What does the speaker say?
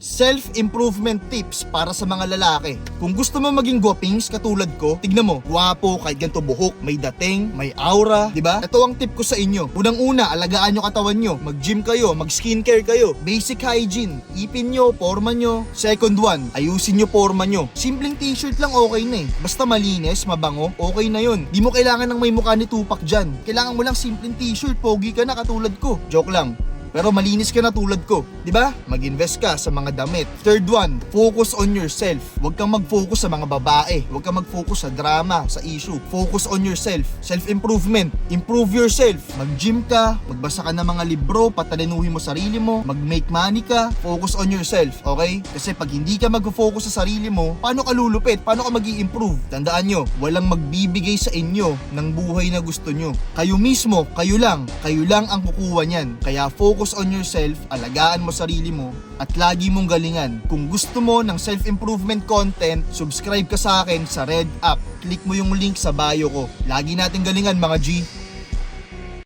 Self-improvement tips para sa mga lalaki. Kung gusto mo maging gwapings katulad ko, tignan mo, gwapo, kahit ganito buhok, may dating, may aura, di ba? Ito ang tip ko sa inyo. Unang-una, alagaan nyo katawan nyo. Mag-gym kayo, mag-skincare kayo. Basic hygiene, ipin nyo, forma nyo. Second one, ayusin nyo forma nyo. Simpleng t-shirt lang okay na eh. Basta malinis, mabango, okay na yun. Di mo kailangan ng may mukha ni Tupac dyan. Kailangan mo lang simpleng t-shirt, pogi ka na katulad ko. Joke lang. Pero malinis ka na tulad ko, di ba? Mag-invest ka sa mga damit. Third one, focus on yourself. Huwag kang mag-focus sa mga babae. Huwag kang mag-focus sa drama, sa issue. Focus on yourself. Self-improvement. Improve yourself. Mag-gym ka, magbasa ka ng mga libro, patalinuhin mo sarili mo, mag-make money ka. Focus on yourself, okay? Kasi pag hindi ka mag-focus sa sarili mo, paano ka lulupit? Paano ka mag-i-improve? Tandaan nyo, walang magbibigay sa inyo ng buhay na gusto nyo. Kayo mismo, kayo lang ang kukuha niyan. Kaya focus on yourself, alagaan mo sarili mo, at lagi mong galingan. Kung gusto mo ng self-improvement content, subscribe ka sa akin sa Red App. Click mo yung link sa bio ko. Lagi natin galingan mga G.